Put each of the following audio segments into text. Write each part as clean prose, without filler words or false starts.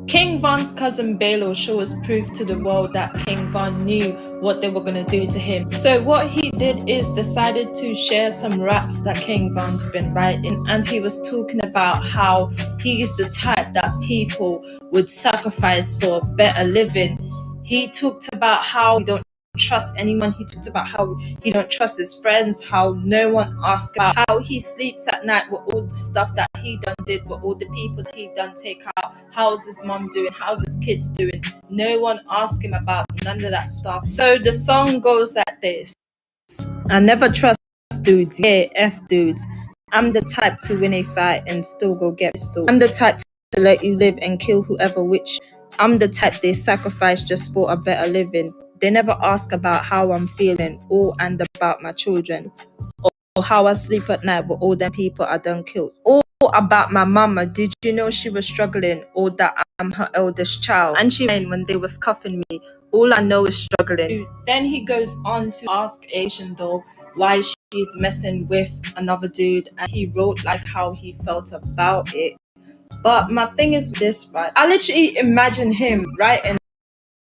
King Von's Cousin Baylo shows proof to the world that King Von knew what they were going to do to him. So what he did is decided to share some raps that King Von's been writing, and he was talking about how he's the type that people would sacrifice for better living. He talked about how he don't trust anyone. He talked about how he don't trust his friends, how no one asks about how he sleeps at night with all the stuff that he done did, with all the people that he done take out. How's his mom doing? How's his kids doing? No one asked him about none of that stuff. So the song goes like this: I never trust dudes, yeah, F dudes. I'm the type to win a fight and still go get pistol. I'm the type to let you live and kill whoever, which I'm the type they sacrifice just for a better living. They never ask about how I'm feeling or and about my children, or how I sleep at night with all them people I done killed, or about my mama. Did you know she was struggling, or that I'm her eldest child? And she when they was cuffing me, all I know is struggling. Then he goes on to ask Asian doll why she's messing with another dude, and he wrote like how he felt about it. But my thing is this, right? I literally imagine him writing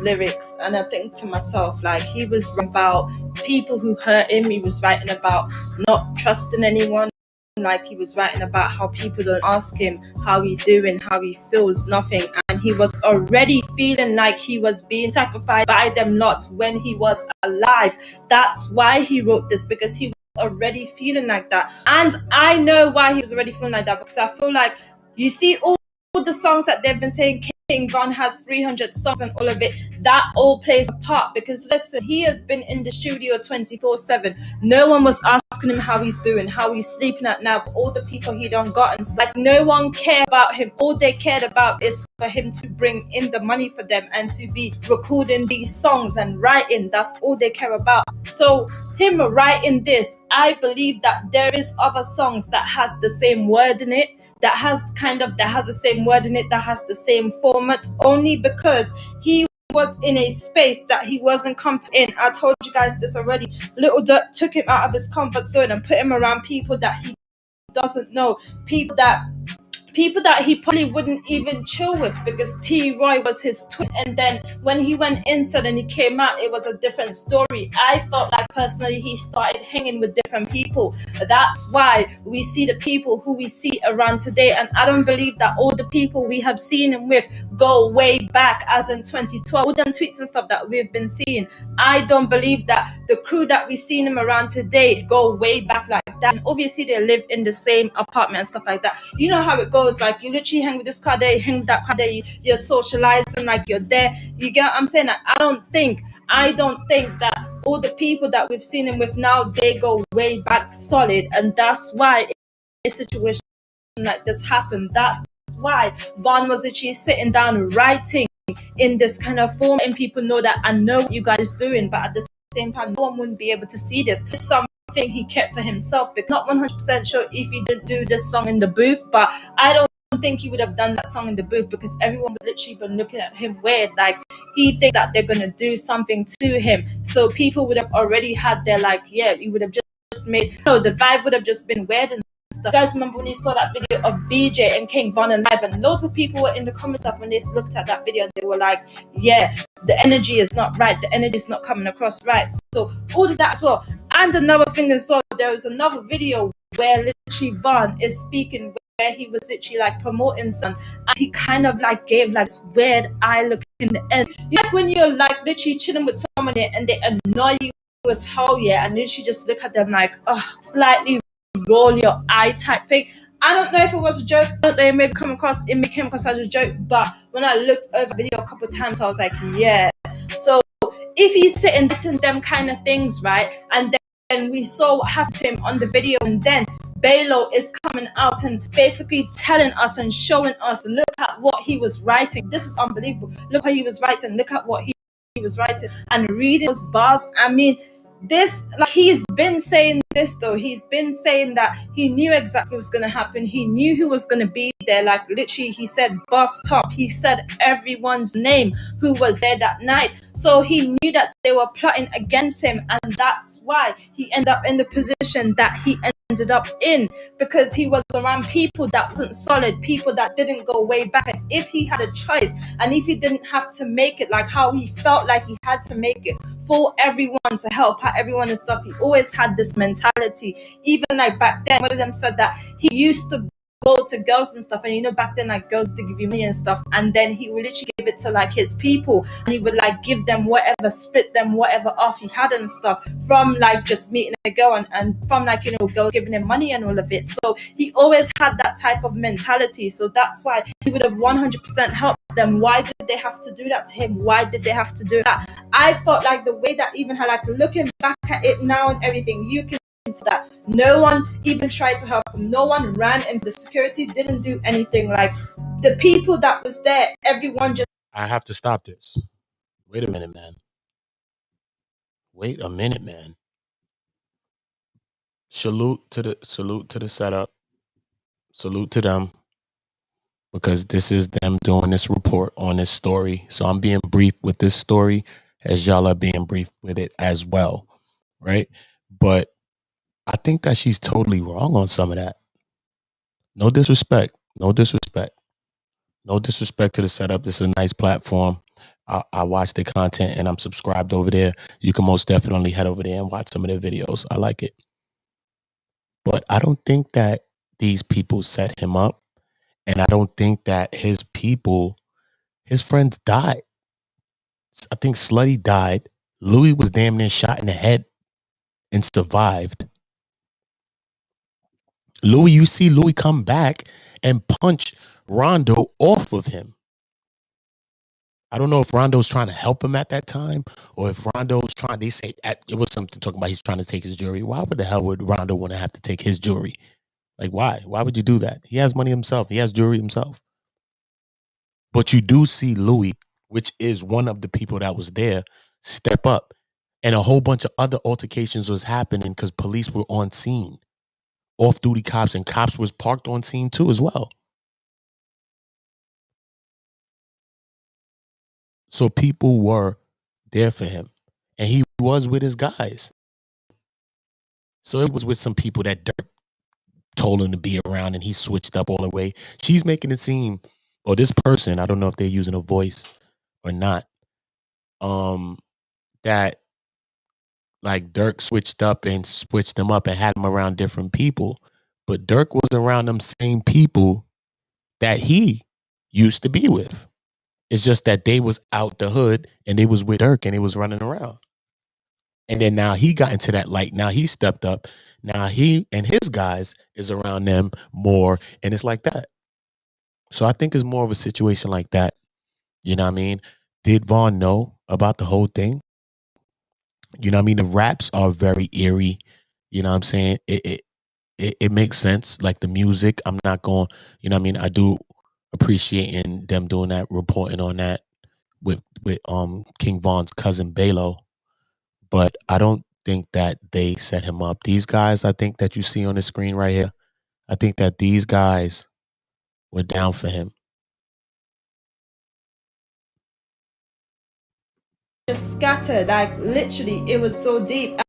lyrics, and I think to myself, like, he was writing about people who hurt him. He was writing about not trusting anyone. Like, he was writing about how people don't ask him how he's doing, how he feels, nothing. And he was already feeling like he was being sacrificed by them lot when he was alive. That's why he wrote this, because he was already feeling like that. And I know why he was already feeling like that, because I feel like, you see, all the songs that they've been saying, King Von has 300 songs and all of it, that all plays a part. Because listen, he has been in the studio 24/7. No one was asking him how he's doing, how he's sleeping at night, all the people he done got, and like, no one cared about him. All they cared about is for him to bring in the money for them and to be recording these songs and writing. That's all they care about. So him writing this, I believe that there is other songs that has the same word in it, that has the same word in it, that has the same format, only because he was in a space that he wasn't comfortable in. I told you guys this already. Little Dirk took him out of his comfort zone and put him around people that he doesn't know, people that he probably wouldn't even chill with, because T. Roy was his twin. And then when he went inside and he came out, it was a different story. I felt like personally he started hanging with different people. That's why we see the people who we see around today. And I don't believe that all the people we have seen him with go way back, as in 2012. All them tweets and stuff that we've been seeing, I don't believe that the crew that we seen him around today go way back like that. And obviously they live in the same apartment and stuff like that. You know how it goes. Like, you literally hang with this crowd there, you hang with that crowd there, you're socializing, like, you're there. You get what I'm saying? Like, I don't think that all the people that we've seen him with now, they go way back solid. And that's why a situation like this happened. That's why Von was actually sitting down writing in this kind of form, and people know that I know what you guys doing, but at the same time, no one wouldn't be able to see this. It's something he kept for himself. But not 100% sure if he didn't do this song in the booth, but I don't think he would have done that song in the booth, because everyone would literally been looking at him weird, like he thinks that they're gonna do something to him. So people would have already had their, like, yeah, he would have just made, no, the vibe would have just been weird and stuff. You guys remember when you saw that video of BJ and King Von and live, and loads of people were in the comments stuff when they looked at that video, and they were like, yeah, the energy is not right, the energy is not coming across right. So all of that as well. And another thing as well, there was another video where literally Von is speaking, where he was literally like promoting some, and he kind of like gave like this weird eye look in the end. You know, like when you're like literally chilling with someone and they annoy you as hell, yeah, and literally just look at them like, oh, slightly roll your eye type thing. I don't know if it was a joke. I don't know, it may came across as a joke, but when I looked over the video a couple of times, I was like, yeah. So if he's sitting writing them kind of things, right, and then we saw what happened to him on the video, and then Baylo is coming out and basically telling us and showing us, look at what he was writing. This is unbelievable. Look how he was writing. Look at what he was writing and reading those bars. I mean, this, like, he's been saying this though. He's been saying that he knew exactly what was going to happen. He knew who was going to be there. Like, literally, he said bus top. He said everyone's name who was there that night. So he knew that they were plotting against him, and that's why he ended up in the position that he ended ended up in, because he was around people that wasn't solid, people that didn't go way back. And if he had a choice, and if he didn't have to make it like how he felt like he had to make it for everyone, to help out everyone and stuff, he always had this mentality. Even like back then, one of them said that he used to go to girls and stuff, and back then, like, girls to give you money and stuff, and then he would literally give it to like his people, and he would like give them whatever, split them whatever off he had and stuff, from like just meeting a girl, and from like girls giving him money and all of it. So he always had that type of mentality, so that's why he would have 100% helped them. Why did they have to do that to him? Why did they have to do that? I felt like the way that, even had, like, looking back at it now and everything, you can into that no one even tried to help him, no one ran, and the security didn't do anything. Like, the people that was there, everyone just... I have to stop this. Wait a minute, man. Wait a minute, man. Salute to the setup. Salute to them, because this is them doing this report on this story. So I'm being brief with this story as y'all are being brief with it as well, right? But I think that she's totally wrong on some of that. No disrespect. No disrespect. No disrespect to the setup. It's a nice platform. I watch the content and I'm subscribed over there. You can most definitely head over there and watch some of their videos. I like it. But I don't think that these people set him up. And I don't think that his friends died. I think Slutty died. Louis was damn near shot in the head and survived. You see Louis come back and punch Rondo off of him. I don't know if Rondo's trying to help him at that time, or if Rondo's trying, they say it was something talking about he's trying to take his jewelry. Why would the hell would Rondo want to have to take his jewelry? Like, why? Why would you do that? He has money himself. He has jewelry himself. But you do see Louis, which is one of the people that was there, step up. And a whole bunch of other altercations was happening because police were on scene. Off-duty cops, and cops was parked on scene too as well. So people were there for him. And he was with his guys. So it was with some people that Dirk told him to be around, and he switched up all the way. She's making it seem, or this person, I don't know if they're using a voice or not, that like Dirk switched up and switched him up and had him around different people. But Dirk was around them same people that he used to be with. It's just that they was out the hood and they was with Dirk and they was running around. And then now he got into that light. Now he stepped up. Now he and his guys is around them more. And it's like that. So I think it's more of a situation like that. You know what I mean? Did Vaughn know about the whole thing? You know what I mean? The raps are very eerie. You know what I'm saying? It makes sense. Like the music, I'm not going, you know what I mean? I do appreciating them doing that, reporting on that with King Von's cousin Baylo. But I don't think that they set him up. These guys, I think that you see on the screen right here, I think that these guys were down for him. Just scattered, like, literally, it was so deep.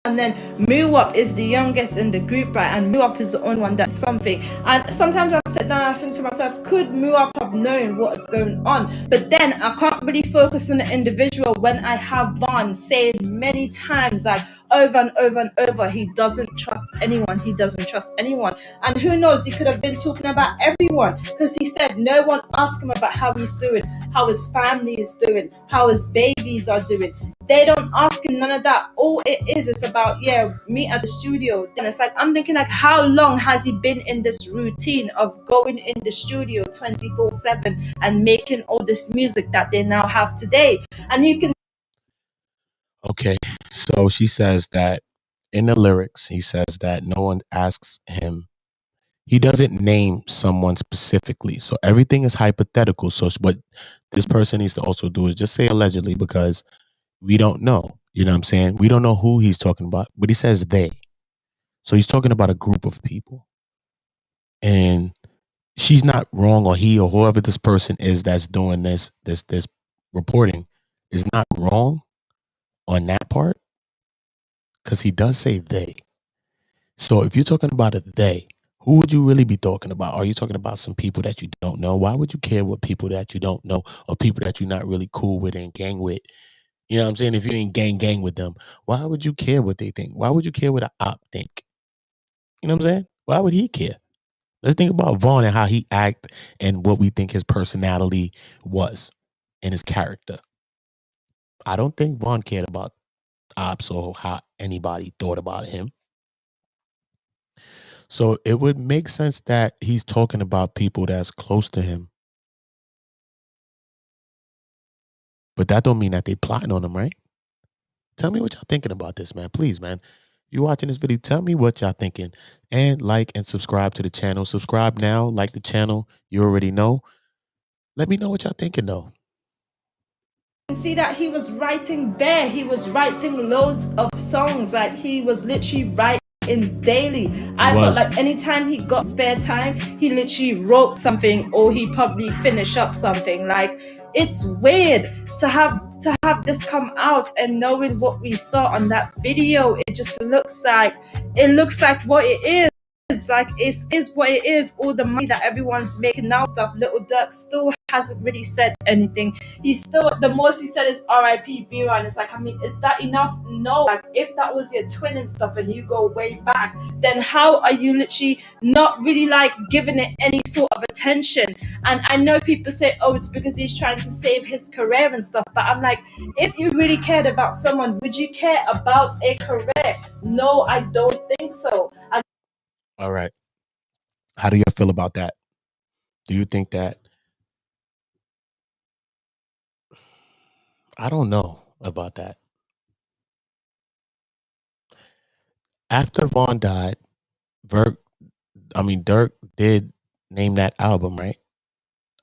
And then Muwap is the youngest in the group, right? And Muwap is the only one that's something. And sometimes I sit down and I think to myself, could Muwap have known what's going on? But then I can't really focus on the individual when I have Vaughn saying many times, like, over and over and over, he doesn't trust anyone. He doesn't trust anyone. And who knows, he could have been talking about everyone, because he said no one asked him about how he's doing, how his family is doing, how his babies are doing. They don't ask him none of that. All it is about, yeah, meet at the studio. And it's like, I'm thinking, like, how long has he been in this routine of going in the studio 24/7 and making all this music that they now have today? And you can... Okay, so she says that in the lyrics, he says that no one asks him. He doesn't name someone specifically. So everything is hypothetical. So what this person needs to also do is just say allegedly, because we don't know. You know what I'm saying? We don't know who he's talking about, but he says they. So he's talking about a group of people. And she's not wrong, or he or whoever this person is that's doing this reporting is not wrong on that part, because he does say they. So if you're talking about a they, who would you really be talking about? Are you talking about some people that you don't know? Why would you care what people that you don't know or people that you're not really cool with and gang with? You know what I'm saying? If you ain't gang with them, why would you care what they think? Why would you care what a op think? You know what I'm saying? Why would he care? Let's think about Vaughn and how he act and what we think his personality was and his character. I don't think Vaughn cared about ops or how anybody thought about him. So it would make sense that he's talking about people that's close to him. But that don't mean that they plotting on him, right? Tell me what y'all thinking about this, man. Please, man. You watching this video, tell me what y'all thinking. And like and subscribe to the channel. Subscribe now, like the channel. You already know. Let me know what y'all thinking, though. See that he was writing bare. He was writing loads of songs. Like he was literally writing daily. I felt like anytime he got spare time, he literally wrote something or he probably finished up something. Like it's weird to have this come out, and knowing what we saw on that video, it just looks like what it is. Like is what it is. All the money that everyone's making now, stuff. Little Dirk still hasn't really said anything. He's still, the most he said is R.I.P. Vera, and it's like, I mean, is that enough? No. Like if that was your twin and stuff, and you go way back, then how are you literally not really like giving it any sort of attention? And I know people say, oh, it's because he's trying to save his career and stuff, but I'm like, if you really cared about someone, would you care about a career? No, I don't think so. All right. How do you feel about that? Do you think that? I don't know about that. After Vaughn died, Dirk did name that album, right?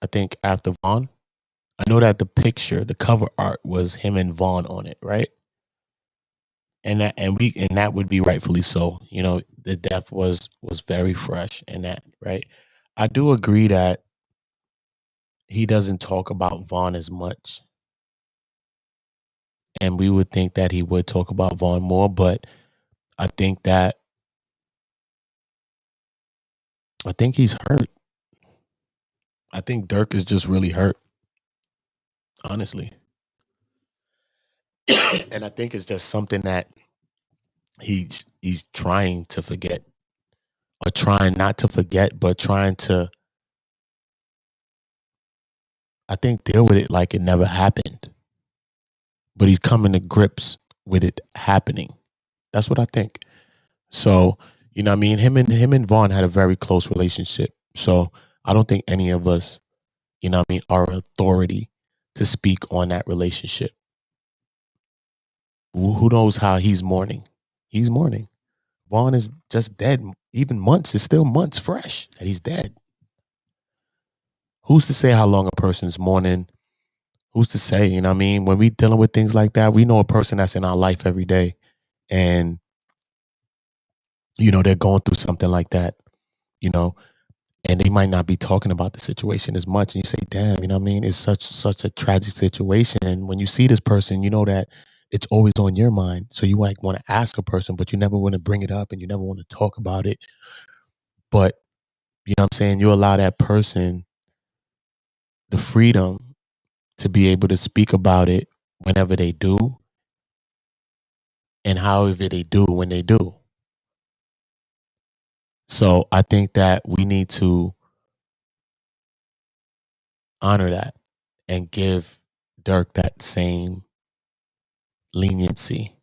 I think after Vaughn. I know that the picture, the cover art was him and Vaughn on it, right? And that would be rightfully so. You know, the death was very fresh and that, right? I do agree that he doesn't talk about Vaughn as much. And we would think that he would talk about Vaughn more, but I think he's hurt. I think Dirk is just really hurt, honestly. And I think it's just something that he's trying to forget, or trying not to forget, but trying to, I think, deal with it like it never happened. But he's coming to grips with it happening. That's what I think. So, you know what I mean? Him and Vaughn had a very close relationship. So I don't think any of us, you know what I mean, are authority to speak on that relationship. Who knows how he's mourning? He's mourning. Vaughn is just dead. Even months, it's still months fresh that he's dead. Who's to say how long a person's mourning? Who's to say, you know what I mean? When we dealing with things like that, we know a person that's in our life every day. And, you know, they're going through something like that, you know, and they might not be talking about the situation as much. And you say, damn, you know what I mean? It's such a tragic situation. And when you see this person, you know that it's always on your mind. So you like want to ask a person, but you never want to bring it up and you never want to talk about it. But, you know what I'm saying? You allow that person the freedom to be able to speak about it whenever they do, and however they do when they do. So I think that we need to honor that and give Dirk that same leniency.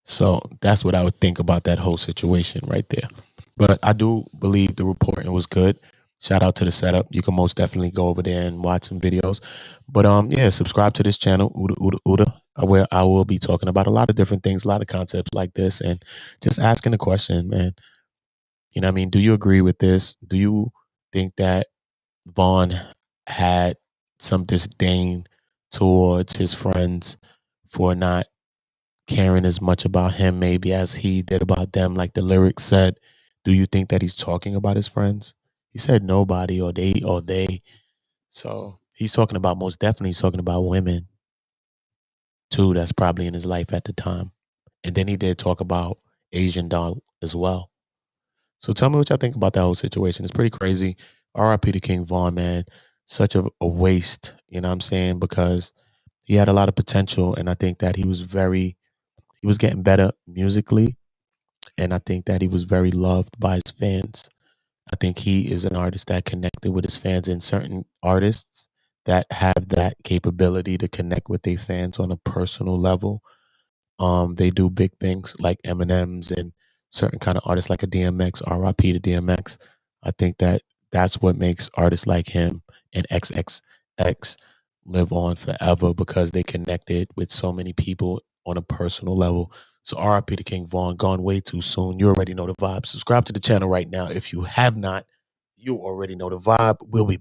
So that's what I would think about that whole situation right there. But I do believe the reporting was good. Shout out to the setup. You can most definitely go over there and watch some videos. But yeah, subscribe to this channel, Uda, where I will be talking about a lot of different things, a lot of concepts like this, and just asking a question, man. You know what I mean? Do you agree with this? Do you think that Vaughn had some disdain towards his friends for not caring as much about him maybe as he did about them? Like the lyrics said, do you think that he's talking about his friends? He said nobody, or they. So he's talking about, most definitely he's talking about women too, that's probably in his life at the time. And then he did talk about Asian doll as well. So tell me what y'all think about that whole situation. It's pretty crazy. RIP to King Von, man. Such a waste, you know what I'm saying? Because he had a lot of potential, and I think that he was getting better musically, and I think that he was very loved by his fans. I think he is an artist that connected with his fans, and certain artists that have that capability to connect with their fans on a personal level. They do big things like Eminem's and certain kind of artists like a DMX, RIP to DMX. I think that that's what makes artists like him and XXX live on forever because they connected with so many people on a personal level. So RIP to King Von, gone way too soon. You already know the vibe. Subscribe to the channel right now. If you have not, you already know the vibe. We'll be